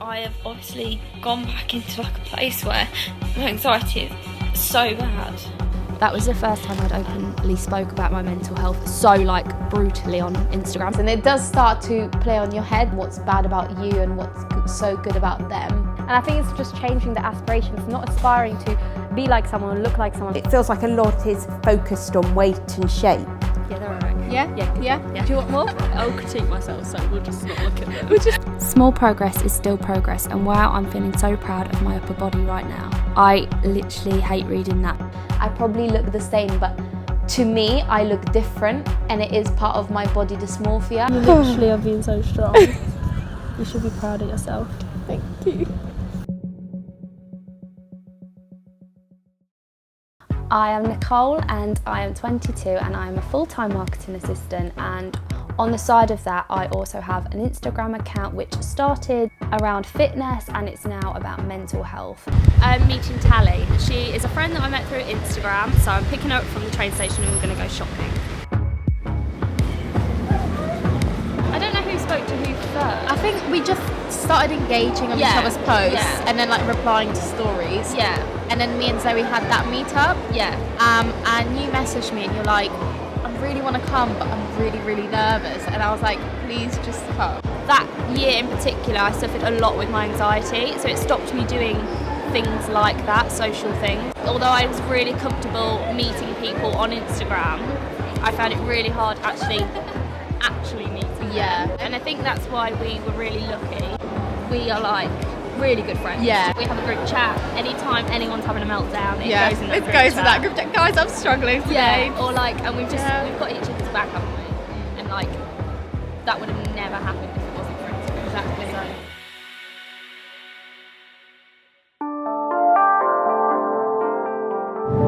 I have obviously gone back into like a place where my anxiety is so bad. That was the first time I'd openly spoke about my mental health so like brutally on Instagram. And it does start to play on your head what's bad about you and what's so good about them. And I think it's just changing the aspirations, not aspiring to be like someone or look like someone. It feels like a lot is focused on weight and shape. Yeah, they're alright. Yeah. Do you want more? I'll critique myself, so we'll just not look at them. Small progress is still progress, and wow, I'm feeling so proud of my upper body right now. I literally hate reading that. I probably look the same, but to me, I look different, and it is part of my body dysmorphia. You literally are being so strong. You should be proud of yourself. Thank you. I am Nicole and I am 22 and I am a full-time marketing assistant, and on the side of that I also have an Instagram account which started around fitness and it's now about mental health. I'm meeting Tali. She is a friend that I met through Instagram, so I'm picking her up from the train station and we're going to go shopping. I don't know who spoke to who first. I think we just started engaging on each other's posts and then like replying to stories. Yeah. And then me and Zoe had that meetup. Yeah. And you messaged me and you're like, I really want to come, but I'm really, really nervous. And I was like, please just come. That year in particular, I suffered a lot with my anxiety, so it stopped me doing things like that, social things. Although I was really comfortable meeting people on Instagram, I found it really hard actually meeting them. Yeah. And I think that's why we were really lucky. We are like really good friends. Yeah. We have a group chat. Anytime anyone's having a meltdown, it goes in that group in chat. that group chat. Guys, I'm struggling today. Yeah. Or like, and we've got each other's back, haven't we? And like, that would have never happened if it wasn't for Instagram. Exactly. So.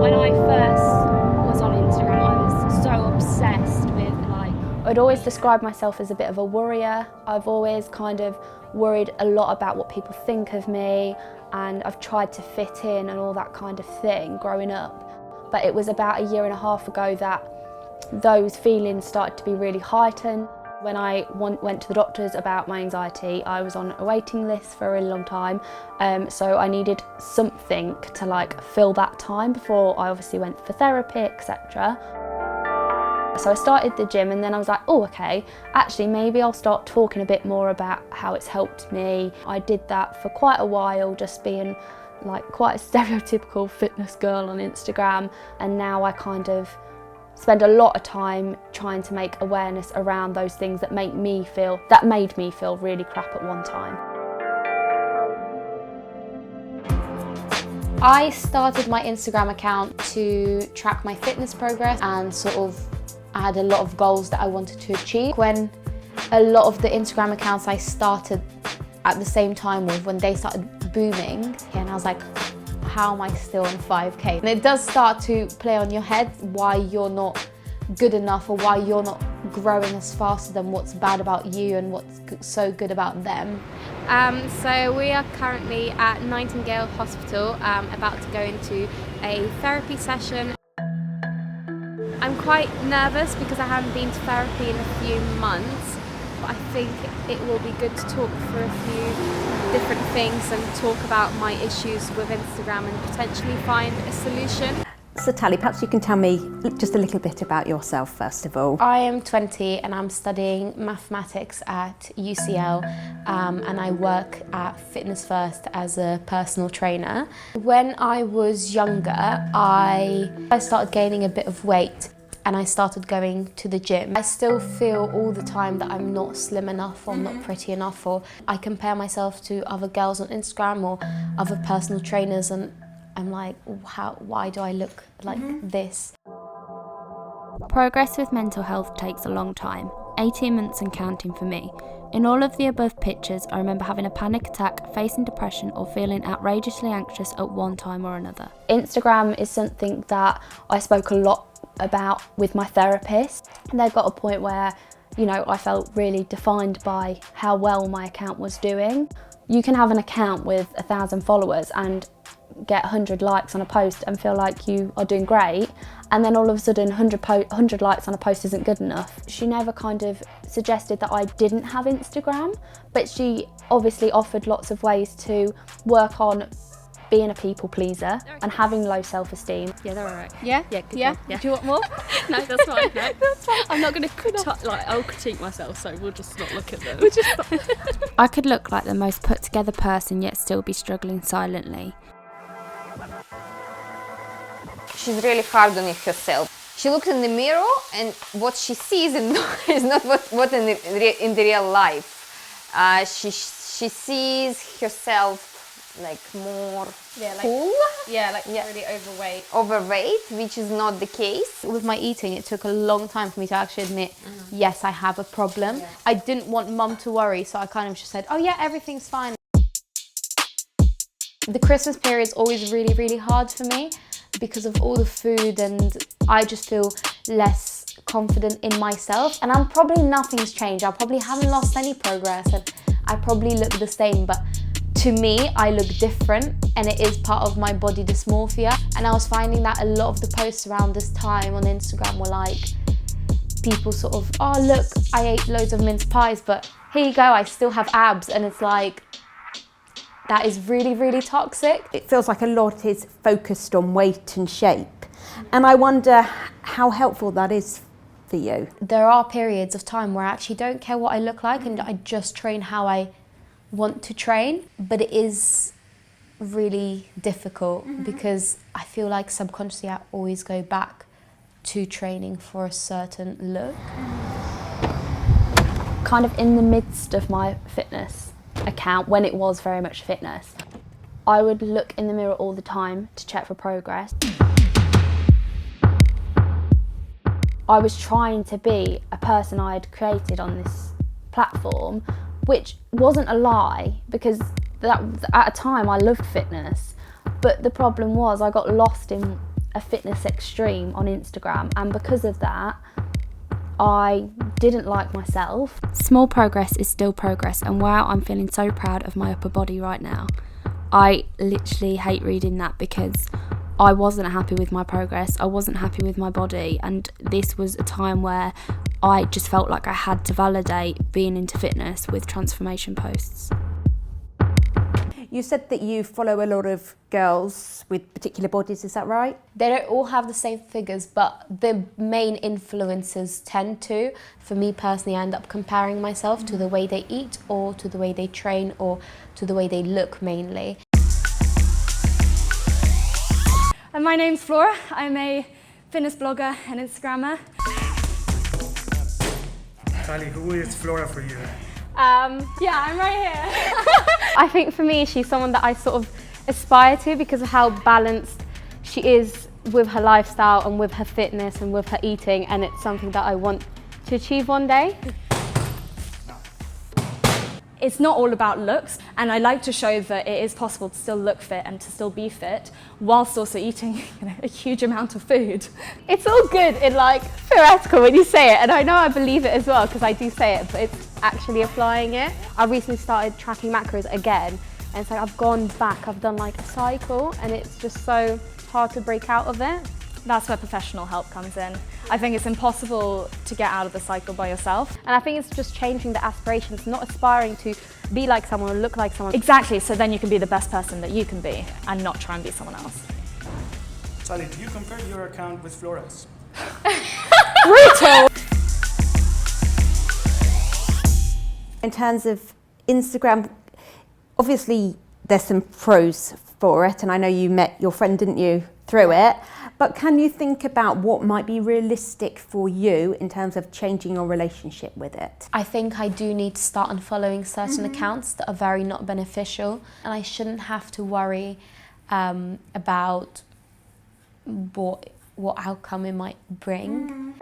When I first was on Instagram, I was so obsessed with like... I'd always describe myself as a bit of a worrier. I've always kind of worried a lot about what people think of me, and I've tried to fit in and all that kind of thing growing up. But it was about a year and a half ago that those feelings started to be really heightened. When I went to the doctors about my anxiety, I was on a waiting list for a really long time, so I needed something to like fill that time before I obviously went for therapy, etc. So I started the gym and then I was like, oh okay, actually maybe I'll start talking a bit more about how it's helped me. I did that for quite a while, just being like quite a stereotypical fitness girl on Instagram, and now I kind of spend a lot of time trying to make awareness around those things that made me feel really crap at one time. I started my Instagram account to track my fitness progress and sort of I had a lot of goals that I wanted to achieve. When a lot of the Instagram accounts I started at the same time with, when they started booming, and I was like, how am I still on 5K? And it does start to play on your head why you're not good enough or why you're not growing as faster than what's bad about you and what's so good about them. So we are currently at Nightingale Hospital, about to go into a therapy session. I'm quite nervous because I haven't been to therapy in a few months, but I think it will be good to talk through a few different things and talk about my issues with Instagram and potentially find a solution. So Tali, perhaps you can tell me just a little bit about yourself first of all. I am 20 and I'm studying mathematics at UCL, and I work at Fitness First as a personal trainer. When I was younger, I started gaining a bit of weight and I started going to the gym. I still feel all the time that I'm not slim enough or not pretty enough, or I compare myself to other girls on Instagram or other personal trainers, and I'm like, why do I look like this? Progress with mental health takes a long time, 18 months and counting for me. In all of the above pictures, I remember having a panic attack, facing depression or feeling outrageously anxious at one time or another. Instagram is something that I spoke a lot about with my therapist, and there got a point where, you know, I felt really defined by how well my account was doing. You can have an account with 1,000 followers and get 100 likes on a post and feel like you are doing great, and then all of a sudden 100 likes on a post isn't good enough. She never kind of suggested that I didn't have Instagram, but she obviously offered lots of ways to work on being a people pleaser and having low self-esteem. Yeah, they're alright. Yeah? Yeah, good Yeah? one, yeah. Do you want more? No, that's fine. No, that's fine. I'm not going to I'll critique myself, so we'll just not look at them. I could look like the most put together person yet still be struggling silently. She's really hard on herself. She looks in the mirror and what she sees is not what in the real life. She sees herself like more cool. Really Overweight, which is not the case. With my eating, it took a long time for me to actually admit, yes, I have a problem. Yeah. I didn't want mum to worry, so I kind of just said, oh yeah, everything's fine. The Christmas period is always really, really hard for me because of all the food, and I just feel less confident in myself. And nothing's changed. I probably haven't lost any progress, and I probably look the same, but to me, I look different, and it is part of my body dysmorphia. And I was finding that a lot of the posts around this time on Instagram were like, people sort of, oh look, I ate loads of mince pies, but here you go, I still have abs. And it's like, that is really, really toxic. It feels like a lot is focused on weight and shape. And I wonder how helpful that is for you. There are periods of time where I actually don't care what I look like, and I just train how I want to train, but it is really difficult because I feel like subconsciously I always go back to training for a certain look. Kind of in the midst of my fitness account, when it was very much fitness, I would look in the mirror all the time to check for progress. I was trying to be a person I had created on this platform, which wasn't a lie, because at a time I loved fitness, but the problem was I got lost in a fitness extreme on Instagram, and because of that I didn't like myself. Small progress is still progress, and wow, I'm feeling so proud of my upper body right now. I literally hate reading that because I wasn't happy with my progress, I wasn't happy with my body, and this was a time where I just felt like I had to validate being into fitness with transformation posts. You said that you follow a lot of girls with particular bodies, is that right? They don't all have the same figures, but the main influencers tend to. For me personally, I end up comparing myself to the way they eat, or to the way they train, or to the way they look mainly. And my name's Flora. I'm a fitness blogger and Instagrammer. Tali, who is Flora for you? Yeah, I'm right here. I think for me, she's someone that I sort of aspire to because of how balanced she is with her lifestyle and with her fitness and with her eating, and it's something that I want to achieve one day. It's not all about looks, and I like to show that it is possible to still look fit and to still be fit whilst also eating a huge amount of food. It's all good in like theoretical when you say it, and I know I believe it as well because I do say it, but it's actually applying it. I recently started tracking macros again, and it's like I've gone back, I've done like a cycle, and it's just so hard to break out of it. That's where professional help comes in. I think it's impossible to get out of the cycle by yourself. And I think it's just changing the aspirations, not aspiring to be like someone or look like someone. Exactly, so then you can be the best person that you can be and not try and be someone else. Tali, do you compare your account with Flora's? Brutal! In terms of Instagram, obviously there's some pros for it, and I know you met your friend, didn't you, through it, but can you think about what might be realistic for you in terms of changing your relationship with it? I think I do need to start unfollowing certain accounts that are very not beneficial, and I shouldn't have to worry about what outcome it might bring.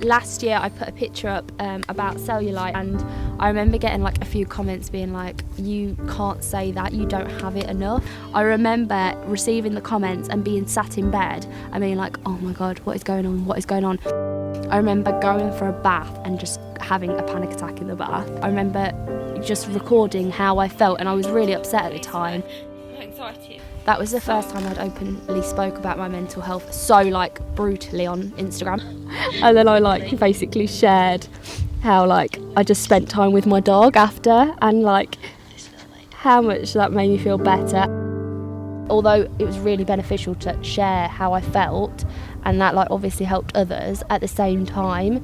Last year I put a picture up about cellulite, and I remember getting like a few comments being like, you can't say that, you don't have it enough. I remember receiving the comments and being sat in bed and being like, oh my god, what is going on, what is going on? I remember going for a bath and just having a panic attack in the bath. I remember just recording how I felt, and I was really upset at the time That was the first time I'd openly spoke about my mental health so like brutally on Instagram. And then I like basically shared how like I just spent time with my dog after, and like how much that made me feel better. Although it was really beneficial to share how I felt, and that like obviously helped others, at the same time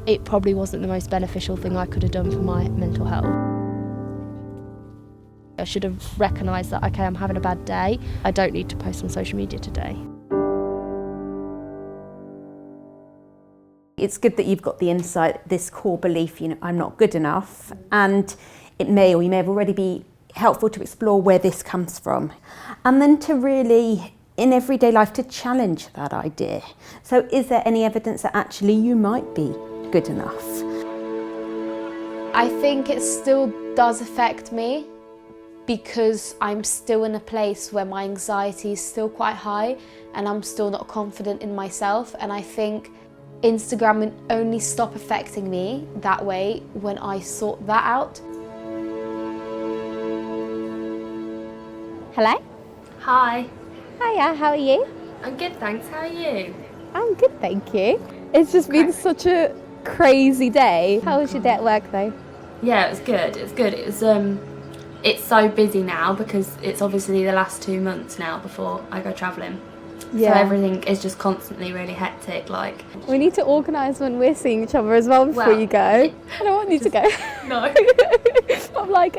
it probably wasn't the most beneficial thing I could have done for my mental health. I should have recognised that, okay, I'm having a bad day, I don't need to post on social media today. It's good that you've got the insight, this core belief, you know, I'm not good enough, and it may, or you may have already be helpful to explore where this comes from, and then to really, in everyday life, to challenge that idea. So is there any evidence that actually you might be good enough? I think it still does affect me, because I'm still in a place where my anxiety is still quite high and I'm still not confident in myself, and I think Instagram will only stop affecting me that way when I sort that out. Hello? Hi. Hiya, how are you? I'm good, thanks. How are you? I'm good, thank you. It's just been such a crazy day. How was your day at work though? Yeah, it was good. It was good. It's so busy now because it's obviously the last 2 months now before I go travelling. Yeah. So everything is just constantly really hectic. Like, We need to organise when we're seeing each other as well before Well, you go. I don't want you to go. no. I'm like,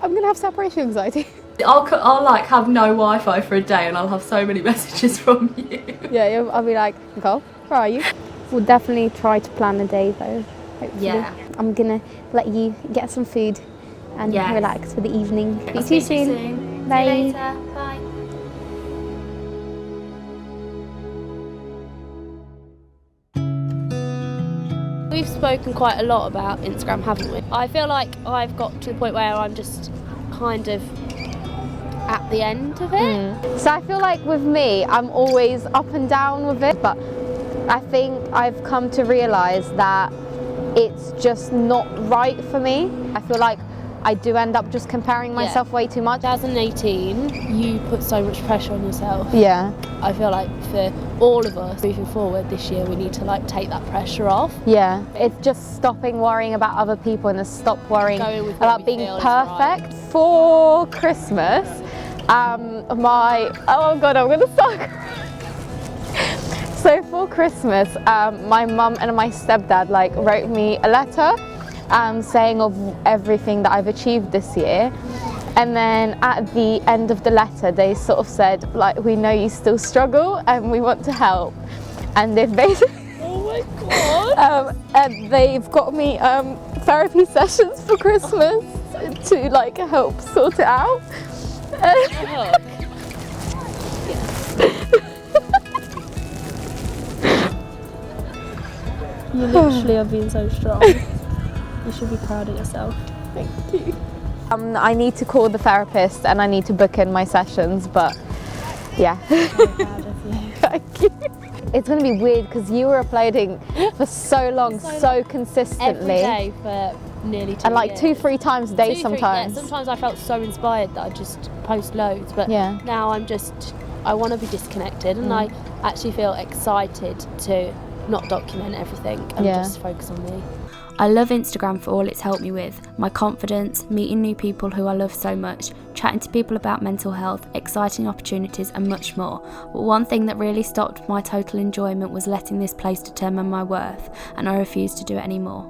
I'm going to have separation anxiety. I'll like have no Wi-Fi for a day and I'll have so many messages from you. Yeah, I'll be like, Nicole, where are you? We'll definitely try to plan a day though, hopefully. Yeah. I'm going to let you get some food and Yes. relax for the evening. I'll See you speak to you soon. See Bye. you later. Bye. We've spoken quite a lot about Instagram, haven't we? I feel like I've got to the point where I'm just kind of at the end of it. So I feel like with me, I'm always up and down with it, but I think I've come to realise that it's just not right for me. I feel like I do end up just comparing myself way too much. 2018, you put so much pressure on yourself. Yeah. I feel like for all of us moving forward this year, we need to like take that pressure off. Yeah, it's just stopping worrying about other people and just stop worrying Going with what about we being feel is perfect. For Christmas, oh god, I'm gonna start. So for Christmas, my mum and my stepdad like wrote me a letter saying of everything that I've achieved this year. And then at the end of the letter, they sort of said, like, we know you still struggle and we want to help. And they've basically, Oh my god! and they've got me therapy sessions for Christmas to like help sort it out. You literally are being so strong. You should be proud of yourself. Thank you. I need to call the therapist and I need to book in my sessions, but yeah. I'm so proud of you. Thank you. It's going to be weird because you were uploading for so long, so consistently. Every day for nearly 2 And like years. 2-3 times a day sometimes. Sometimes I felt so inspired that I just post loads, but Yeah. now I want to be disconnected, and I actually feel excited to not document everything and just focus on me. I love Instagram for all it's helped me with, my confidence, meeting new people who I love so much, chatting to people about mental health, exciting opportunities and much more. But one thing that really stopped my total enjoyment was letting this place determine my worth, and I refuse to do it anymore.